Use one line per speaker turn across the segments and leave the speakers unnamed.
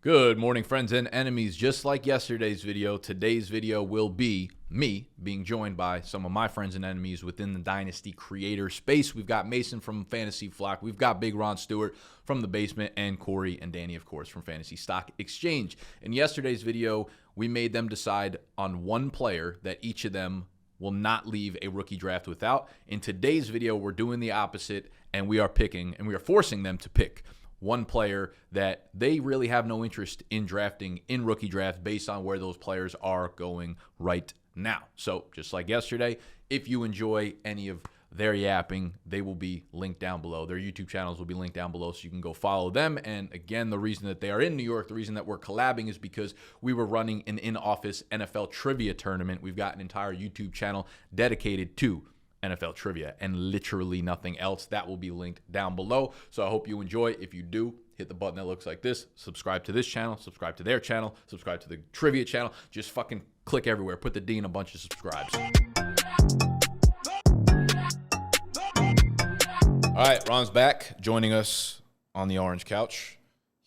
Good morning, friends and enemies. Just like yesterday's video, today's video will be me being joined by some of my friends and enemies within the Dynasty creator space. We've got Mason from Fantasy Flock. We've got Big Ron Stewart from The Basement, and Corey and Danny, of course, from Fantasy Stock Exchange. In yesterday's video, we made them decide on one player that each of them will not leave a rookie draft without. In today's video, we're doing the opposite, and we are forcing them to pick one player that they really have no interest in drafting in rookie drafts based on where those players are going right now. So just like yesterday, if you enjoy any of their yapping, they will be linked down below. Their YouTube channels will be linked down below, so you can go follow them. And again, the reason that they are in New York, the reason that we're collabing is because we were running an in-office NFL trivia tournament. We've got an entire YouTube channel dedicated to NFL trivia and literally nothing else. That will be linked down below. So I hope you enjoy. If you do, hit the button that looks like this. Subscribe to this channel, subscribe to their channel, subscribe to the trivia channel. Just fucking click everywhere. Put the D in a bunch of subscribes. All right, Ron's back, joining us on the orange couch.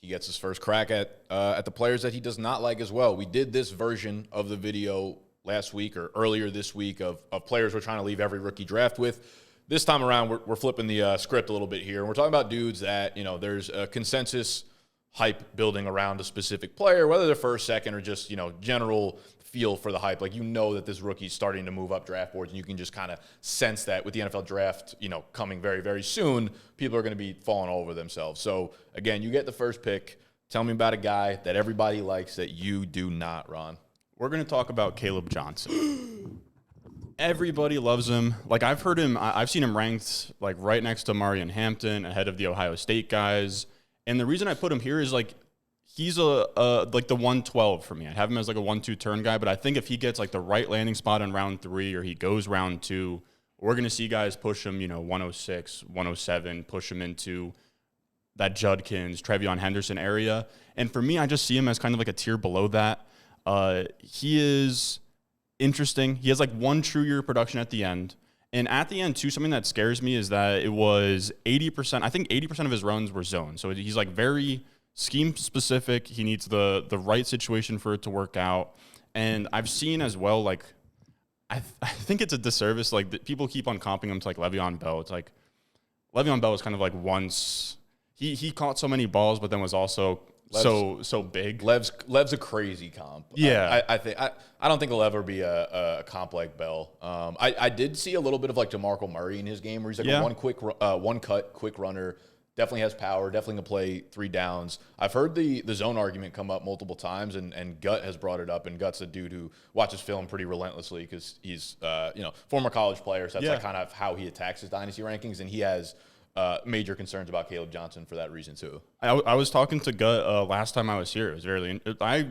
He gets his first crack at the players that he does not like as well. We did this version of the video last week or earlier this week of players we're trying to leave every rookie draft with. This time around, we're flipping the script a little bit here. And we're talking about dudes that, you know, there's a consensus hype building around a specific player, whether they're first, second, or just, you know, general feel for the hype. Like, you know that this rookie's starting to move up draft boards, and you can just kind of sense that with the NFL draft, you know, coming very, very soon, people are going to be falling all over themselves. So, again, you get the first pick. Tell me about a guy that everybody likes that you do not, Ron.
We're going to talk about Caleb Johnson. Everybody loves him. Like, I've seen him ranked, like, right next to Marion Hampton, ahead of the Ohio State guys. And the reason I put him here is, like, he's like the 112 for me. I'd have him as, like, a 1-2 turn guy. But I think if he gets, like, the right landing spot in round 3 or he goes round 2, we're going to see guys push him, 106, 107, push him into that Judkins, Trevion Henderson area. And for me, I just see him as kind of like a tier below that. He is interesting. He has like one true year production at the end. And at the end, too, something that scares me is that it was 80%. I think 80% of his runs were zone. So he's like very scheme specific. He needs the right situation for it to work out. And I've seen as well, like, I think it's a disservice. Like, people keep on comping him to like Le'Veon Bell. It's like Le'Veon Bell was kind of like once he caught so many balls, but then was also so big.
Lev's a crazy comp.
Yeah,
I don't think he'll ever be a comp like Bell. I did see a little bit of like DeMarco Murray in his game, where he's like a one cut quick runner. Definitely has power. Definitely can play 3 downs. I've heard the zone argument come up multiple times, and Gut has brought it up. And Gut's a dude who watches film pretty relentlessly because he's former college player. So that's like kind of how he attacks his dynasty rankings, and he has major concerns about Caleb Johnson for that reason too.
I was talking to Gut last time I was here. It was very. I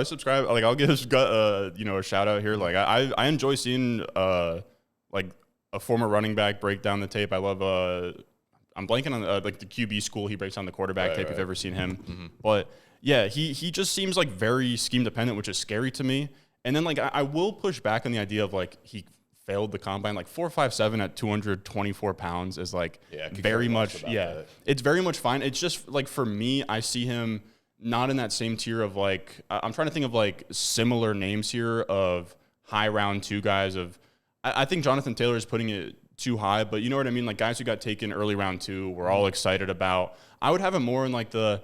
subscribe. Like, I'll give Gut a shout out here. Like, I enjoy seeing like a former running back break down the tape. I love I'm blanking on like the QB school. He breaks down the quarterback tape. If you've ever seen him, but yeah, he just seems like very scheme dependent, which is scary to me. And then like I will push back on the idea of like he failed the combine. Like 4.57 at 224 pounds is like very much it's very much fine. It's just like, for me, I see him not in that same tier of like, I'm trying to think of like similar names here of high round 2 guys. Of I think Jonathan Taylor is putting it too high, but you know what I mean? Like, guys who got taken early round 2, we're all excited about. I would have him more in like the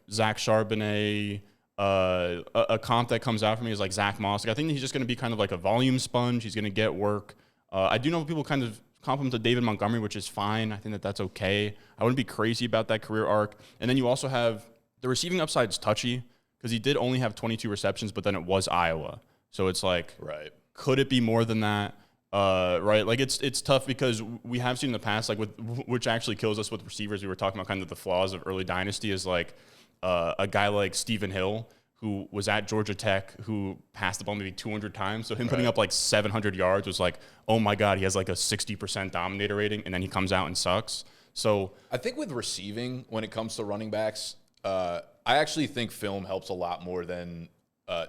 Zach Charbonnet. A comp that comes out for me is like Zach Moss. Like, I think he's just going to be kind of like a volume sponge. He's going to get work. I do know people kind of comp him to David Montgomery, which is fine. I think that's okay. I wouldn't be crazy about that career arc. And then you also have the receiving upside's touchy because he did only have 22 receptions, but then it was Iowa. So it's like, could it be more than that? Right, like it's tough because we have seen in the past, like which actually kills us with receivers. We were talking about kind of the flaws of early dynasty is like a guy like Stephen Hill, who was at Georgia Tech, who passed the ball maybe 200 times. So him putting up like 700 yards was like, oh my God, he has like a 60% dominator rating, and then he comes out and sucks. So
I think with receiving, when it comes to running backs, I actually think film helps a lot more than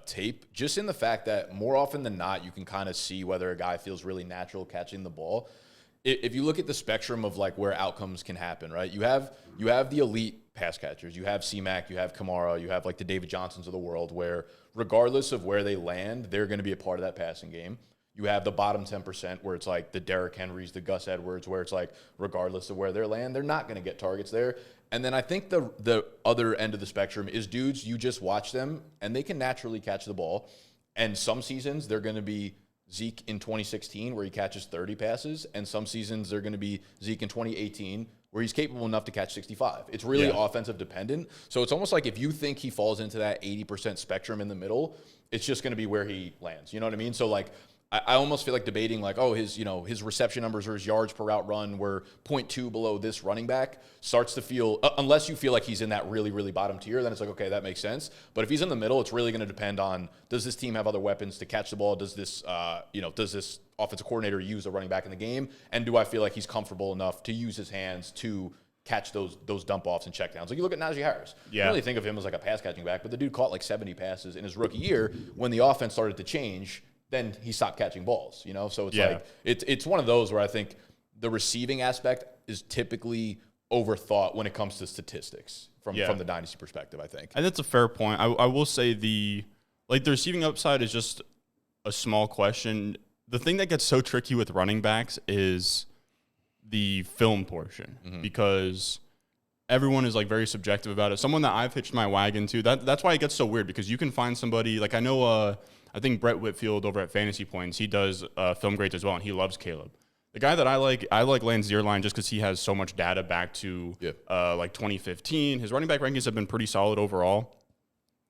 tape, just in the fact that more often than not, you can kind of see whether a guy feels really natural catching the ball. if you look at the spectrum of like where outcomes can happen, right? You have the elite pass catchers. You have C-Mac, you have Kamara, you have like the David Johnsons of the world where regardless of where they land, they're going to be a part of that passing game. You have the bottom 10% where it's like the Derrick Henrys, the Gus Edwards, where it's like regardless of where they land, they're not going to get targets there. And then I think the other end of the spectrum is dudes, you just watch them and they can naturally catch the ball. And some seasons they're going to be Zeke in 2016 where he catches 30 passes, and some seasons they're going to be Zeke in 2018 where he's capable enough to catch 65. It's really offensive dependent. So it's almost like if you think he falls into that 80% spectrum in the middle, it's just going to be where he lands. You know what I mean? So like I almost feel like debating like, oh, his reception numbers or his yards per route run were 0.2 below this running back starts to feel, unless you feel like he's in that really, really bottom tier, then it's like, okay, that makes sense. But if he's in the middle, it's really going to depend on, does this team have other weapons to catch the ball? Does this, does this offensive coordinator use a running back in the game? And do I feel like he's comfortable enough to use his hands to catch those dump offs and checkdowns? Like you look at Najee Harris. You really think of him as like a pass catching back, but the dude caught like 70 passes in his rookie year when the offense started to change. Then he stopped catching balls, So it's like it's one of those where I think the receiving aspect is typically overthought when it comes to statistics from the Dynasty perspective, I think.
And that's a fair point. I will say the receiving upside is just a small question. The thing that gets so tricky with running backs is the film portion because everyone is like very subjective about it. Someone that I've hitched my wagon to, that's why it gets so weird because you can find somebody like I know I think Brett Whitfield over at Fantasy Points, he does film grades as well, and he loves Caleb. The guy that I like Lance Zierlein just because he has so much data back to like 2015. His running back rankings have been pretty solid overall.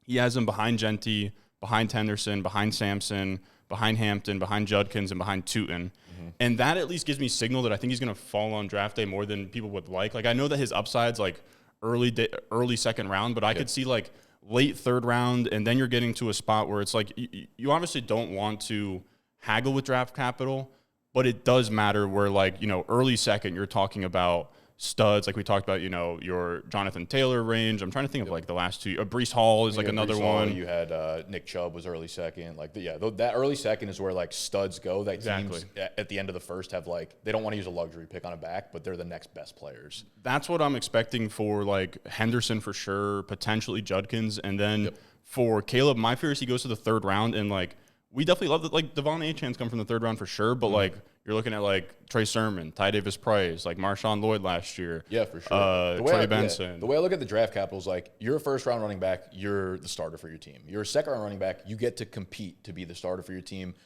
He has him behind Genty, behind Henderson, behind Sampson, behind Hampton, behind Judkins, and behind Tootin. And that at least gives me signal that I think he's going to fall on draft day more than people would like. Like I know that his upside's like early second round, but I could see like late third round, and then you're getting to a spot where it's like you obviously don't want to haggle with draft capital, but it does matter where like, early second, you're talking about studs like we talked about, your Jonathan Taylor range. I'm trying to think of like the last two. Breece Hall is like another one.
You had Nick Chubb was early second. Like that early second is where like studs go. That teams at the end of the first have like they don't want to use a luxury pick on a back, but they're the next best players.
That's what I'm expecting for like Henderson for sure, potentially Judkins, and then for Caleb, my fear is he goes to the third round, and like we definitely love that. Like Devon Achane come from the third round for sure, but like. You're looking at like Trey Sermon, Ty Davis Price, like Marshawn Lloyd last year.
Yeah, for sure.
Trey Benson.
The way I look at the draft capital is like you're a first round running back, you're the starter for your team. You're a second round running back, you get to compete to be the starter for your team.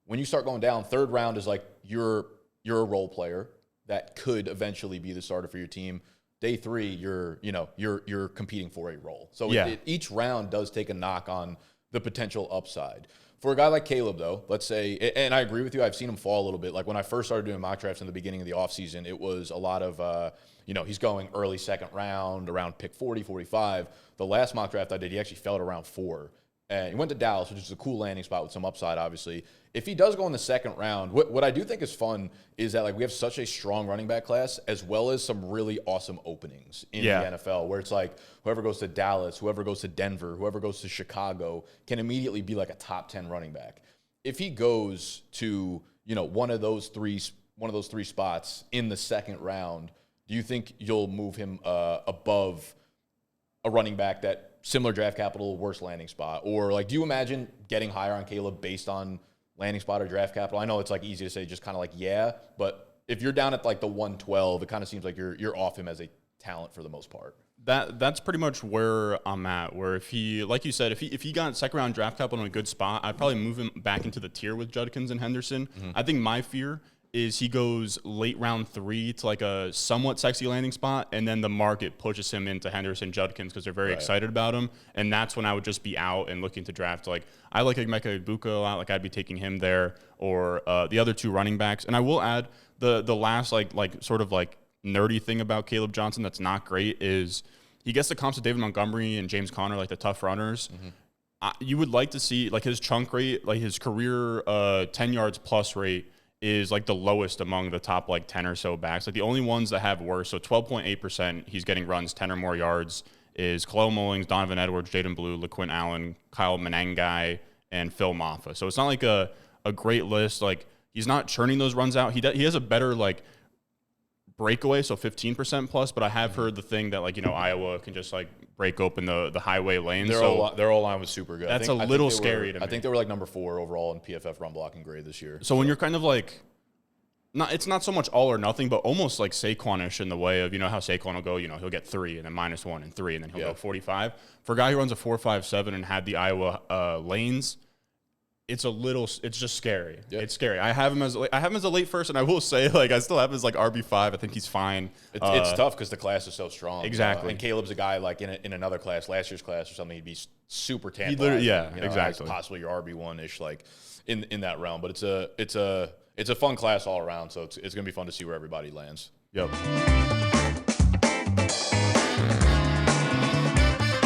When you start going down, third round is like you're a role player that could eventually be the starter for your team. Day three, you're competing for a role. So each round does take a knock on the potential upside. For a guy like Caleb, though, let's say, and I agree with you, I've seen him fall a little bit. Like when I first started doing mock drafts in the beginning of the offseason, it was a lot of, he's going early second round, around pick 40, 45. The last mock draft I did, he actually fell at around 4. And he went to Dallas, which is a cool landing spot with some upside, obviously. If he does go in the second round, what I do think is fun is that like we have such a strong running back class as well as some really awesome openings in the NFL where it's like whoever goes to Dallas, whoever goes to Denver, whoever goes to Chicago can immediately be like a top 10 running back. If he goes to, one of those three spots in the second round, do you think you'll move him above a running back that similar draft capital, worse landing spot? Or like, do you imagine getting higher on Caleb based on landing spot or draft capital? I know it's like easy to say, just kind of like, but if you're down at like the 112, it kind of seems like you're off him as a talent for the most part.
That's pretty much where I'm at, where if he, like you said, if he got second round draft capital in a good spot, I'd probably move him back into the tier with Judkins and Henderson. I think my fear is he goes late round 3 to like a somewhat sexy landing spot, and then the market pushes him into Henderson, Judkins because they're very excited about him, and that's when I would just be out and looking to draft. Like I like Emeka Egbuka a lot, like I'd be taking him there, or the other two running backs. And I will add the last like sort of like nerdy thing about Caleb Johnson that's not great is he gets the comps to David Montgomery and James Conner, like the tough runners. You would like to see like his chunk rate, like his career 10 yards plus rate is like the lowest among the top like 10 or so backs. Like the only ones that have worse, so 12.8% he's getting runs 10 or more yards is Khalil Mullings, Donovan Edwards, Jaden Blue, LaQuint Allen, Kyle Manengai, and Phil Maffa. So it's not like a great list. Like he's not churning those runs out. He has a better like breakaway, so 15% plus, but I have heard the thing that, like, you know, Iowa can just, like, break open the highway lane.
Their O-line was super good.
That's a little scary to me.
I think they were, like, number 4 overall in PFF run blocking grade this year.
So when you're kind of, like, it's not so much all or nothing, but almost like Saquon-ish in the way of, you know, how Saquon will go, you know, he'll get 3 and then -1 and 3, and then he'll go 45. For a guy who runs a 4.57 and had the Iowa lanes, it's just scary. Yep. It's scary. I have him as a late first, and I will say, like, I still have him as like RB5. I think he's fine.
It's tough because the class is so strong.
Exactly.
And Caleb's a guy like in another class, last year's class or something, he'd be super tantalizing.
Exactly.
Possibly your RB1-ish, like in that realm. But it's a fun class all around. So it's gonna be fun to see where everybody lands.
Yep.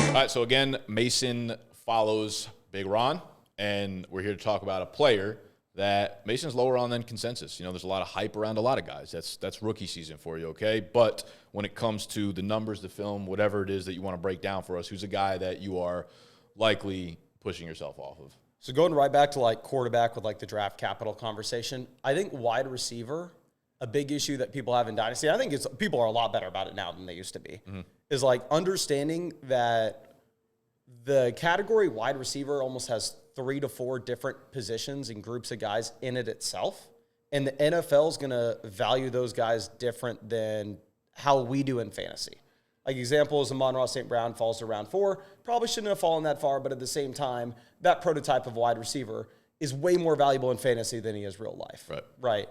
All right. So again, Mason follows Big Ron. And we're here to talk about a player that Mason's lower on than consensus. You know, there's a lot of hype around a lot of guys. That's rookie season for you, okay? But when it comes to the numbers, the film, whatever it is that you want to break down for us, who's a guy that you are likely pushing yourself off of?
So going right back to, like, quarterback with, like, the draft capital conversation, I think wide receiver, a big issue that people have in Dynasty, I think people are a lot better about it now than they used to be, is, like, understanding that the category wide receiver almost has 3 to 4 different positions and groups of guys in it itself. And the NFL is going to value those guys different than how we do in fantasy. Like, example is Milroe St. Brown falls to round 4. Probably shouldn't have fallen that far, but at the same time, that prototype of wide receiver is way more valuable in fantasy than he is real life. Right.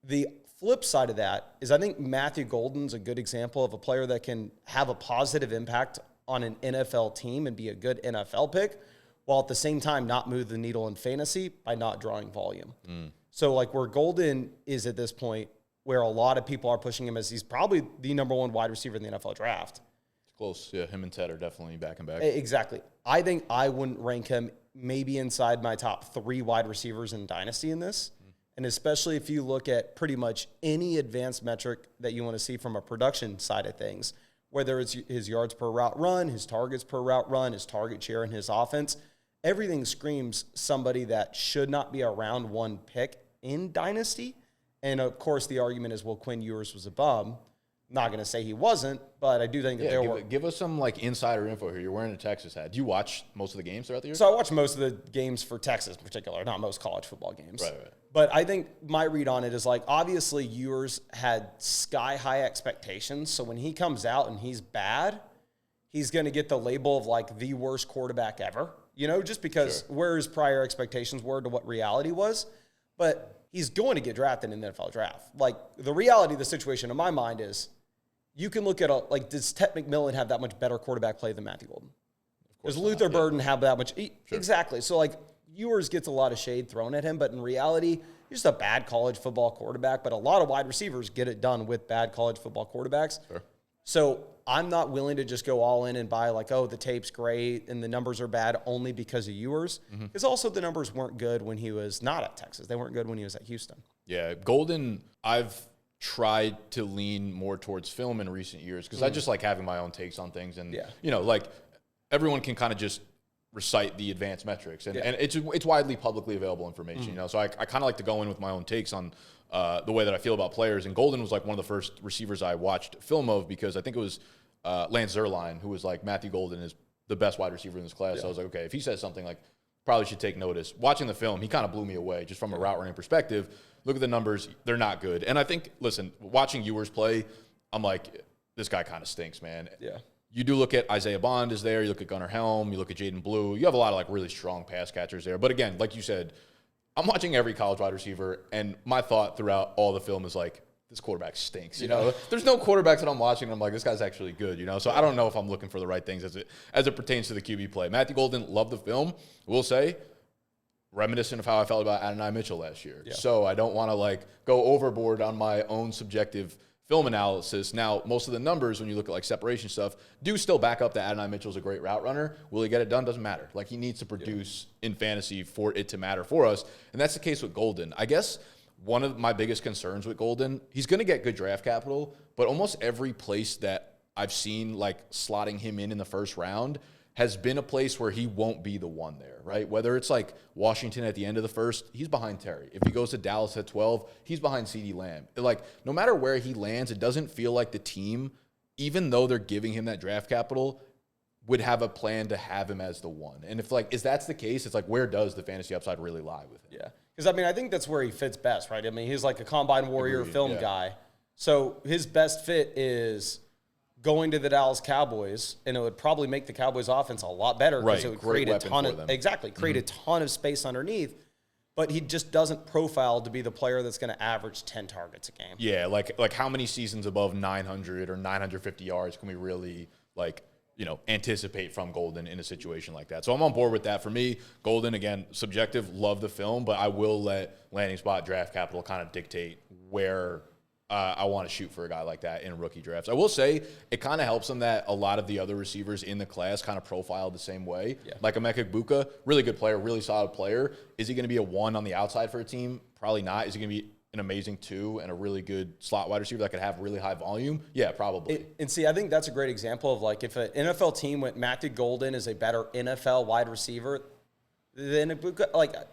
The flip side of that is I think Matthew Golden's a good example of a player that can have a positive impact on an NFL team and be a good NFL pick, while at the same time not move the needle in fantasy by not drawing volume. So, like, where Golden is at this point, where a lot of people are pushing him as he's probably the number 1 wide receiver in the NFL draft.
It's close. Yeah, him and Ted are definitely back and back.
Exactly. I think I wouldn't rank him maybe inside my top 3 wide receivers in Dynasty in this. And especially if you look at pretty much any advanced metric that you want to see from a production side of things, whether it's his yards per route run, his targets per route run, his target share in his offense, everything screams somebody that should not be a round 1 pick in Dynasty. And, of course, the argument is, well, Quinn Ewers was a bum. Not going to say he wasn't, but I do think that
give us some, like, insider info here. You're wearing a Texas hat. Do you watch most of the games throughout the year?
So I watch most of the games for Texas in particular, not most college football games.
Right.
But I think my read on it is, like, obviously Ewers had sky-high expectations. So when he comes out and he's bad, he's going to get the label of, like, the worst quarterback ever. You know, just because where his prior expectations were to what reality was. But he's going to get drafted in the NFL draft. Like, the reality of the situation in my mind is you can look at, does Ted McMillan have that much better quarterback play than Matthew Golden? Does Luther Burden have that much? Exactly. So, like, Ewers gets a lot of shade thrown at him, but in reality, he's just a bad college football quarterback. But a lot of wide receivers get it done with bad college football quarterbacks. So I'm not willing to just go all in and buy, like, oh, the tape's great and the numbers are bad only because of Ewers. Because also the numbers weren't good when he was not at Texas. They weren't good when he was at Houston.
Yeah, Golden, I've tried to lean more towards film in recent years because I just like having my own takes on things. And, you know, like, everyone can kind of just recite the advanced metrics. And, and it's widely publicly available information, you know. So I kind of like to go in with my own takes on the way that I feel about players. And Golden was, like, one of the first receivers I watched film of because I think it was Lance Zierlein who was like, Matthew Golden is the best wide receiver in this class. So I was like, okay, if he says something, like, probably should take notice. Watching the film, he kind of blew me away just from a route running perspective. Look at the numbers. They're not good. And I think, listen, watching Ewers play, I'm like, this guy kind of stinks, man.
Yeah.
You do look at Isaiah Bond is there. You look at Gunnar Helm. You look at Jaden Blue. You have a lot of, like, really strong pass catchers there. But again, like you said, I'm watching every college wide receiver, and my thought throughout all the film is, like, this quarterback stinks. You know, there's no quarterbacks that I'm watching, and I'm like, this guy's actually good, you know? So I don't know if I'm looking for the right things as it pertains to the QB play. Matthew Golden, loved the film. Will say, reminiscent of how I felt about Adonai Mitchell last year. So I don't want to, like, go overboard on my own subjective film analysis. Now, most of the numbers, when you look at, like, separation stuff, do still back up that Adonai Mitchell's a great route runner. Will he get it done? Doesn't matter. Like, he needs to produce in fantasy for it to matter for us. And that's the case with Golden. I guess one of my biggest concerns with Golden, he's going to get good draft capital, but almost every place that I've seen, like, slotting him in the first round has been a place where he won't be the one there, right? Whether it's like Washington at the end of the first, he's behind Terry. If he goes to Dallas at 12, he's behind CeeDee Lamb. Like, no matter where he lands, it doesn't feel like the team, even though they're giving him that draft capital, would have a plan to have him as the one. And if like, if that's the case, it's like, where does the fantasy upside really lie with him?
Yeah. Because, I mean, I think that's where he fits best, right? I mean, he's like a combine warrior film guy. So his best fit is going to the Dallas Cowboys, and it would probably make the Cowboys offense a lot better because it would create a ton of create a ton of space underneath. But he just doesn't profile to be the player that's going to average 10 targets a game.
Yeah, like how many seasons above 900 or 950 yards can we really anticipate from Golden in a situation like that? So I'm on board with that. For me, Golden, again, subjective, love the film, but I will let landing spot draft capital kind of dictate where I want to shoot for a guy like that in rookie drafts. I will say it kind of helps them that a lot of the other receivers in the class kind of profiled the same way. Yeah. Like Emeka Egbuka, really good player, really solid player. Is he going to be a 1 on the outside for a team? Probably not. Is he going to be an amazing 2 and a really good slot wide receiver that could have really high volume? Yeah, probably.
And see, I think that's a great example of like if an NFL team went Matthew Golden is a better NFL wide receiver than Egbuka, like –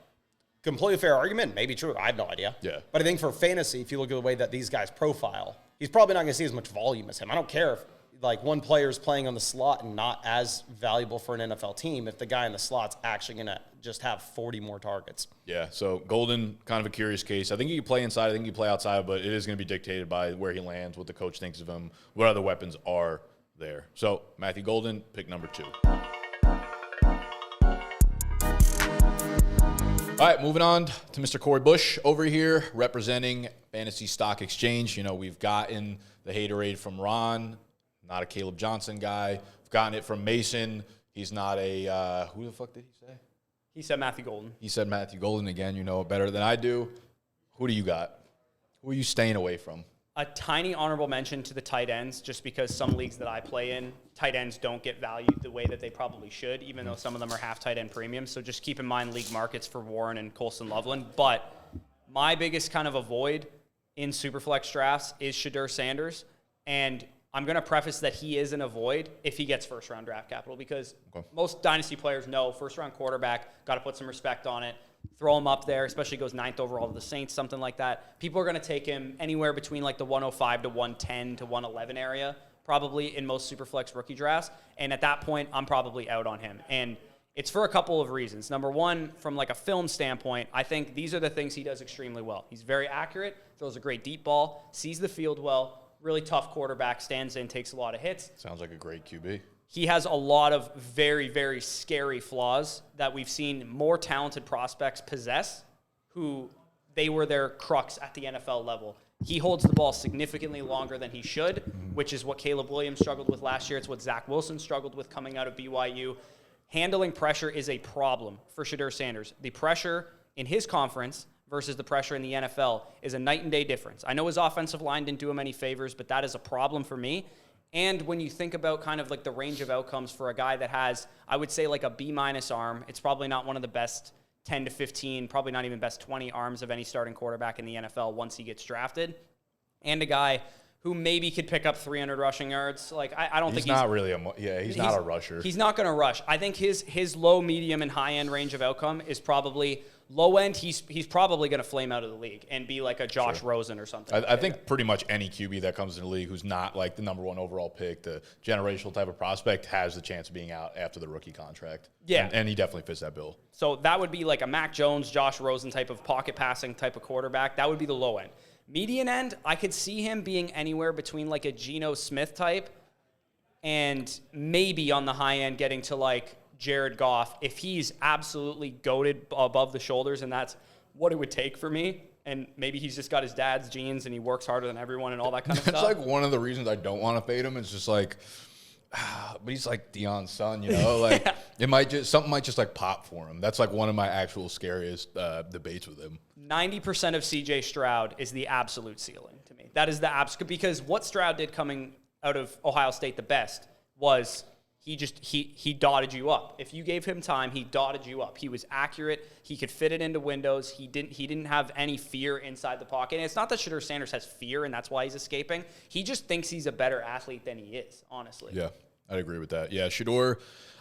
completely fair argument, maybe true. I have no idea.
Yeah.
But I think for fantasy, if you look at the way that these guys profile, he's probably not going to see as much volume as him. I don't care if like one player is playing on the slot and not as valuable for an NFL team if the guy in the slot's actually going to just have 40 more targets.
Yeah, so Golden, kind of a curious case. I think he can play inside. I think he can play outside, but it is going to be dictated by where he lands, what the coach thinks of him, what other weapons are there. So Matthew Golden, pick number 2. All right, moving on to Mr. Corey Bush over here, representing Fantasy Stock Exchange. We've gotten the haterade from Ron, not a Caleb Johnson guy. We've gotten it from Mason. He's not a, who the fuck did he say?
He said Matthew Golden.
He said Matthew Golden again. You know it better than I do. Who do you got? Who are you staying away from?
A tiny honorable mention to the tight ends, just because some leagues that I play in, tight ends don't get valued the way that they probably should, even though some of them are half tight end premium. So just keep in mind league markets for Warren and Colson Loveland. But my biggest kind of avoid in Superflex drafts is Shedeur Sanders. And I'm going to preface that he is an avoid if he gets first-round draft capital, because most Dynasty players know first-round quarterback, got to put some respect on it. Throw him up there, especially goes 9th overall to the Saints, something like that. People are going to take him anywhere between like the 105 to 110 to 111 area, probably in most Superflex rookie drafts. And at that point, I'm probably out on him. And it's for a couple of reasons. Number one, from like a film standpoint, I think these are the things he does extremely well. He's very accurate, throws a great deep ball, sees the field well, really tough quarterback, stands in, takes a lot of hits.
Sounds like a great QB.
He has a lot of very, very scary flaws that we've seen more talented prospects possess, who they were their crux at the NFL level. He holds the ball significantly longer than he should, which is what Caleb Williams struggled with last year. It's what Zach Wilson struggled with coming out of BYU. Handling pressure is a problem for Shedeur Sanders. The pressure in his conference versus the pressure in the NFL is a night and day difference. I know his offensive line didn't do him any favors, but that is a problem for me. And when you think about kind of like the range of outcomes for a guy that has, I would say like a B- arm, it's probably not one of the best 10 to 15, probably not even best 20 arms of any starting quarterback in the NFL once he gets drafted. And a guy who maybe could pick up 300 rushing yards. Like, I don't think
he's not really he's not a rusher.
He's not going to rush. I think his low, medium, and high-end range of outcome is probably low end. He's probably going to flame out of the league and be like a Josh Rosen or something.
I think pretty much any QB that comes in the league who's not like the number 1 overall pick, the generational type of prospect, has the chance of being out after the rookie contract.
Yeah.
And he definitely fits that bill.
So that would be like a Mac Jones, Josh Rosen type of pocket passing type of quarterback. That would be the low end. Median end, I could see him being anywhere between like a Geno Smith type and maybe on the high end getting to like Jared Goff if he's absolutely goated above the shoulders, and that's what it would take for me. And maybe he's just got his dad's genes and he works harder than everyone and all that kind of stuff.
That's like one of the reasons I don't want to fade him. It's just like, but he's like Deion's son, Like something might just like pop for him. That's like one of my actual scariest debates with him.
90% of CJ Stroud is the absolute ceiling to me. That is the absolute, because what Stroud did coming out of Ohio State the best was he dotted you up. If you gave him time, he dotted you up. He was accurate. He could fit it into windows. He didn't have any fear inside the pocket. And it's not that Shedeur Sanders has fear and that's why he's escaping. He just thinks he's a better athlete than he is, honestly.
Yeah, I'd agree with that. Yeah, Shedeur,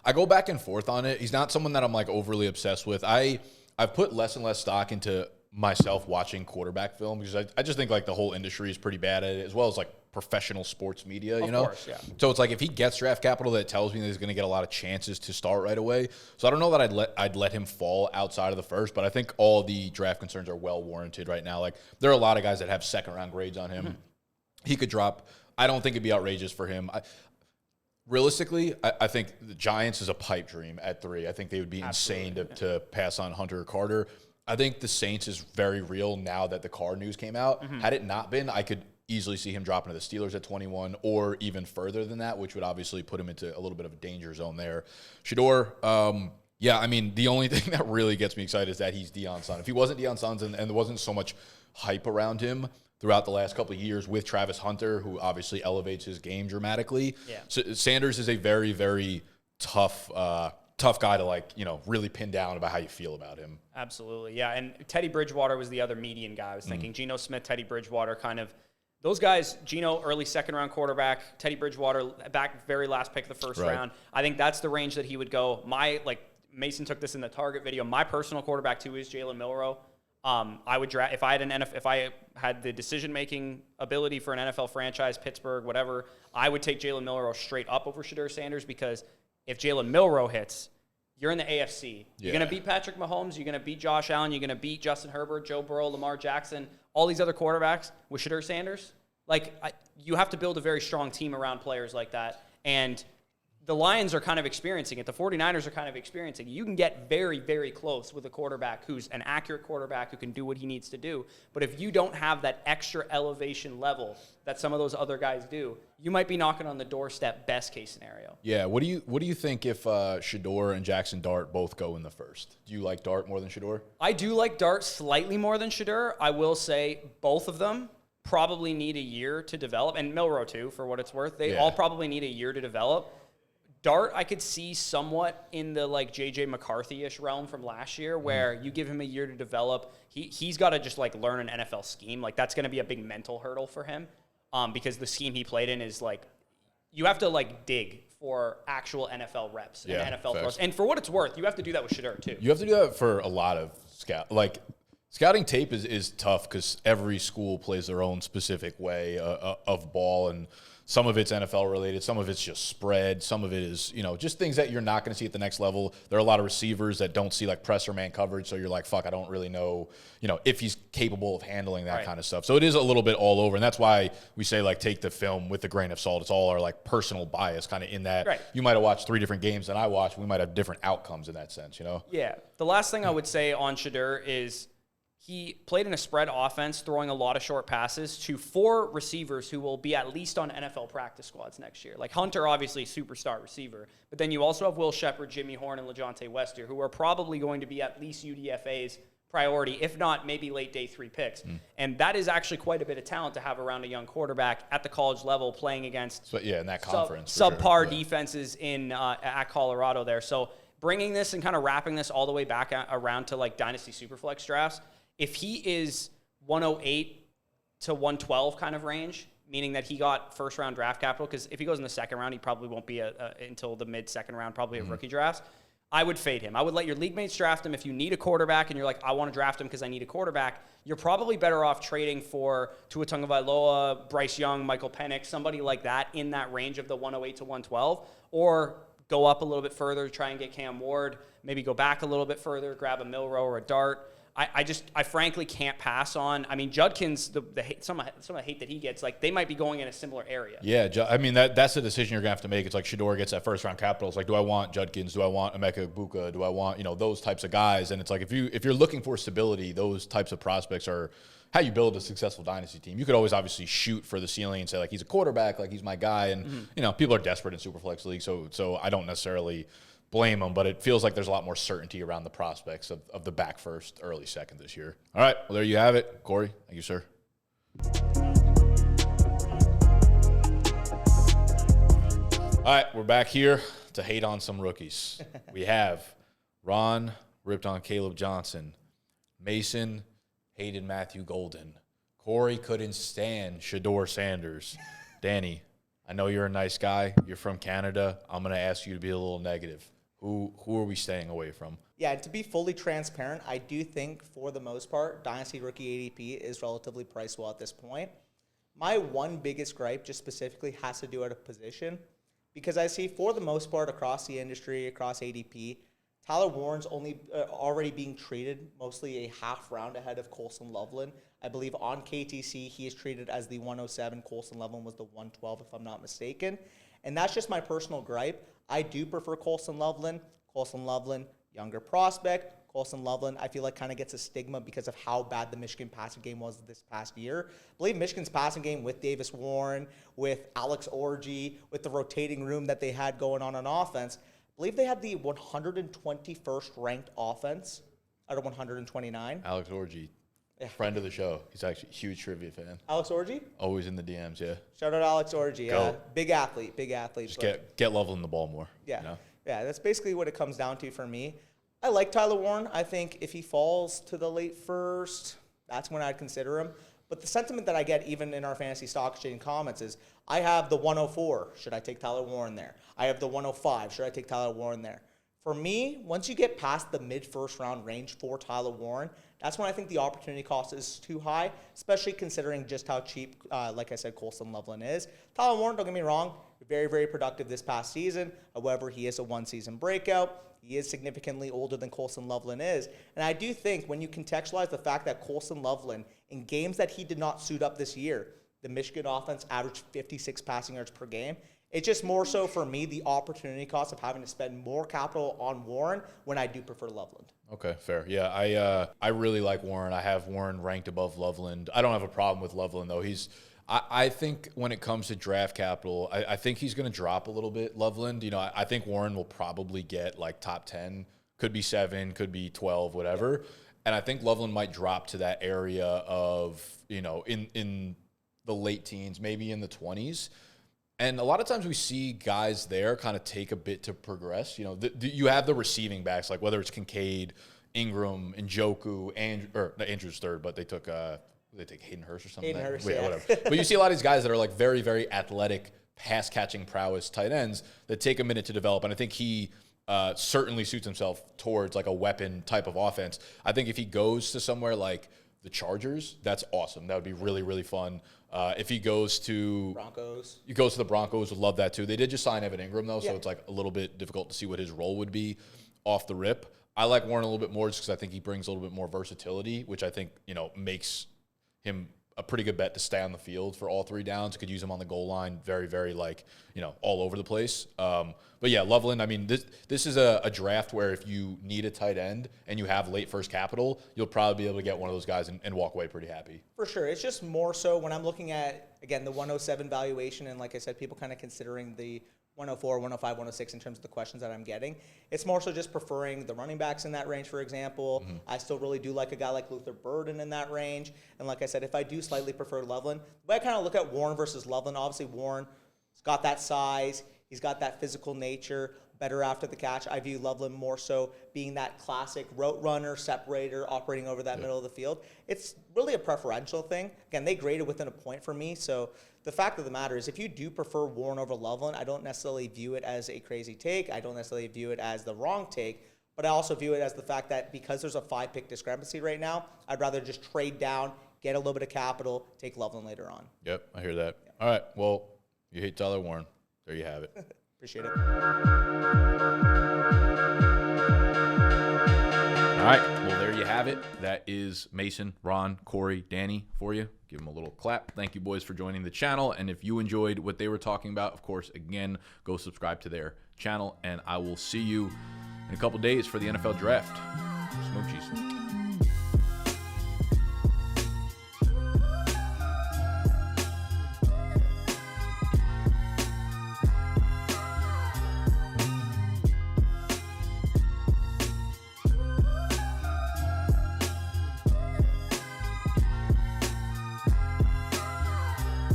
I go back and forth on it. He's not someone that I'm like overly obsessed with. I've put less and less stock into myself watching quarterback film because I just think like the whole industry is pretty bad at it, as well as like professional sports media, you know?
Of course, yeah.
So it's like if he gets draft capital, that tells me that he's going to get a lot of chances to start right away. So I don't know that I'd let him fall outside of the first, but I think all the draft concerns are well warranted right now. Like there are a lot of guys that have second round grades on him. He could drop. I don't think it'd be outrageous for him. Realistically, I think the Giants is a pipe dream at 3. I think they would be insane to pass on Hunter or Carter. I think the Saints is very real now that the Carr news came out. Had it not been, I could easily see him dropping to the Steelers at 21 or even further than that, which would obviously put him into a little bit of a danger zone there. Shedeur, yeah, I mean, the only thing that really gets me excited is that he's Deion's son. If he wasn't Deion's son and there wasn't so much hype around him throughout the last couple of years with Travis Hunter, who obviously elevates his game dramatically, so Sanders is a very, very tough guy to like, really pin down about how you feel about him.
Absolutely, yeah. And Teddy Bridgewater was the other median guy. I was thinking Geno Smith, Teddy Bridgewater, kind of those guys. Geno, early second-round quarterback. Teddy Bridgewater, back very last pick of the first round. I think that's the range that he would go. Mason took this in the Target video. My personal quarterback too is Jalen Milroe. I would draft if I had the decision-making ability for an NFL franchise, Pittsburgh, whatever. I would take Jalen Milroe straight up over Shedeur Sanders because if Jalen Milroe hits, you're in the AFC. You're going to beat Patrick Mahomes. You're going to beat Josh Allen. You're going to beat Justin Herbert, Joe Burrow, Lamar Jackson, all these other quarterbacks with Shedeur Sanders. You have to build a very strong team around players like that. And the Lions are kind of experiencing it. The 49ers are kind of experiencing it. You can get very, very close with a quarterback who's an accurate quarterback who can do what he needs to do. But if you don't have that extra elevation level that some of those other guys do, you might be knocking on the doorstep, best case scenario.
Yeah. What do you think if Shedeur and Jackson Dart both go in the first? Do you like Dart more than Shedeur?
I do like Dart slightly more than Shedeur. I will say both of them probably need a year to develop, and Milroe too, for what it's worth. They all probably need a year to develop. Dart, I could see somewhat in the like J.J. McCarthy-ish realm from last year, where you give him a year to develop. He's got to just like learn an NFL scheme. Like that's going to be a big mental hurdle for him, because the scheme he played in is like you have to like dig for actual NFL reps and NFL throws. And for what it's worth, you have to do that with Shedeur too.
You have to do that for a lot of scouting tape is tough because every school plays their own specific way of ball, and some of it's NFL related, some of it's just spread, some of it is, just things that you're not going to see at the next level. There are a lot of receivers that don't see like press or man coverage, so you're like, fuck, I don't really know, if he's capable of handling that kind of stuff. So it is a little bit all over, and that's why we say like take the film with a grain of salt. It's all our like personal bias kind of in that you might have watched 3 different games than I watched. We might have different outcomes in that sense,
Yeah. The last thing I would say on Shedeur is he played in a spread offense, throwing a lot of short passes to 4 receivers who will be at least on NFL practice squads next year. Like Hunter, obviously, superstar receiver. But then you also have Will Shepard, Jimmy Horn, and LeJontay Wester, who are probably going to be at least UDFA's priority, if not maybe late day 3 picks. And that is actually quite a bit of talent to have around a young quarterback at the college level playing against
in that conference,
subpar defenses at Colorado there. So bringing this and kind of wrapping this all the way back around to like Dynasty Superflex drafts, if he is 108 to 112 kind of range, meaning that he got first-round draft capital, because if he goes in the second round, he probably won't be until the mid-second round, probably a rookie draft, I would fade him. I would let your league mates draft him. If you need a quarterback and you're like, I want to draft him because I need a quarterback, you're probably better off trading for Tua Tagovailoa, Bryce Young, Michael Penix, somebody like that in that range of the 108 to 112, or go up a little bit further, try and get Cam Ward, maybe go back a little bit further, grab a Milroe or a Dart. I frankly can't pass on. I mean, Judkins, some of the hate that he gets, like they might be going in a similar area.
Yeah, I mean that's the decision you're gonna have to make. It's like Shedeur gets that first round capital. It's like, do I want Judkins? Do I want Emeka Egbuka? Do I want those types of guys? And it's like if you're looking for stability, those types of prospects are how you build a successful dynasty team. You could always obviously shoot for the ceiling and say like he's a quarterback, like he's my guy, and people are desperate in Superflex league, so I don't necessarily blame them, but it feels like there's a lot more certainty around the prospects of the back first, early second this year. All right, well, there you have it. Corey, thank you, sir. All right, we're back here to hate on some rookies. We have Ron ripped on Caleb Johnson. Mason hated Matthew Golden. Corey couldn't stand Shedeur Sanders. Danny, I know you're a nice guy. You're from Canada. I'm going to ask you to be a little negative. Who are we staying away from?
Yeah, and to be fully transparent, I do think for the most part, Dynasty rookie ADP is relatively priced well at this point. My one biggest gripe just specifically has to do at a position, because I see for the most part across the industry, across ADP, Tyler Warren's only already being treated mostly a half round ahead of Colson Loveland. I believe on KTC, he is treated as the 107. Colson Loveland was the 112, if I'm not mistaken. And that's just my personal gripe. I do prefer Colson Loveland. Colson Loveland, younger prospect. Colson Loveland, I feel like kind of gets a stigma because of how bad the Michigan passing game was this past year. I believe Michigan's passing game with Davis Warren, with Alex Orji, with the rotating room that they had going on offense, I believe they had the 121st ranked offense out of 129.
Alex Orji, friend of the show. He's actually a huge trivia fan.
Alex Orji?
Always in the DMs, yeah.
Shout out Alex Orji.
Go.
Big athlete.
Just get Loveland the ball more.
Yeah.
You know?
Yeah, that's basically what it comes down to for me. I like Tyler Warren. I think if he falls to the late first, that's when I'd consider him. But the sentiment that I get even in our fantasy stock exchange comments is, I have the 104. Should I take Tyler Warren there? I have the 105. Should I take Tyler Warren there? For me, once you get past the mid-first round range for Tyler Warren, that's when I think the opportunity cost is too high, especially considering just how cheap, like I said, Colson Loveland is. Tyler Warren, don't get me wrong, very, very productive this past season. However, he is a one-season breakout. He is significantly older than Colson Loveland is. And I do think when you contextualize the fact that Colson Loveland, in games that he did not suit up this year, the Michigan offense averaged 56 passing yards per game. It's just more so for me the opportunity cost of having to spend more capital on Warren when I do prefer Loveland.
Okay, fair. Yeah, I really like Warren. I have Warren ranked above Loveland. I don't have a problem with Loveland, though. I think when it comes to draft capital, I think he's going to drop a little bit, Loveland. You know, I think Warren will probably get like top 10, could be 7, could be 12, whatever. And I think Loveland might drop to that area of, you know, in the late teens, maybe in the 20s. And a lot of times we see guys there kind of take a bit to progress. You know, you have the receiving backs, like whether it's Kincaid, Ingram, Njoku, Andrew's third, but they took Hayden Hurst or something.
Hayden Hurst,
yeah,
yeah.
whatever. But you see a lot of these guys that are like very, very athletic, pass-catching prowess tight ends that take a minute to develop. And I think he certainly suits himself towards like a weapon type of offense. I think if he goes to somewhere like the Chargers, that's awesome. That would be really, really fun. If he goes to the Broncos, would love that too. They did just sign Evan Ingram though, so it's like a little bit difficult to see what his role would be off the rip. I like Warren a little bit more just because I think he brings a little bit more versatility, which I think, you know, makes him a pretty good bet to stay on the field for all 3 downs. Could use him on the goal line, very, very like, you know, all over the place. But yeah, Loveland, I mean, this is a draft where if you need a tight end and you have late first capital, you'll probably be able to get one of those guys and walk away pretty happy.
For sure. It's just more so when I'm looking at, again, the 107 valuation, and like I said, people kind of considering the 104, 105, 106 in terms of the questions that I'm getting. It's more so just preferring the running backs in that range, for example. Mm-hmm. I still really do like a guy like Luther Burden in that range. And like I said, if I do slightly prefer Loveland, the way I kind of look at Warren versus Loveland, obviously Warren's got that size, he's got that physical nature, better after the catch. I view Loveland more so being that classic route runner, separator, operating over that middle of the field. It's really a preferential thing. Again, they graded within a point for me, so the fact of the matter is if you do prefer Warren over Loveland, I don't necessarily view it as a crazy take. I don't necessarily view it as the wrong take, but I also view it as the fact that because there's a 5-pick discrepancy right now, I'd rather just trade down, get a little bit of capital, take Loveland later on.
Yep, I hear that. Yeah. All right, well, you hate Tyler Warren. There you have it.
Appreciate it.
All right, well, there you have it. That is Mason, Ron, Corey, Danny for you. Give them a little clap. Thank you, boys, for joining the channel. And if you enjoyed what they were talking about, of course, again, go subscribe to their channel. And I will see you in a couple days for the NFL Draft. Smoochies.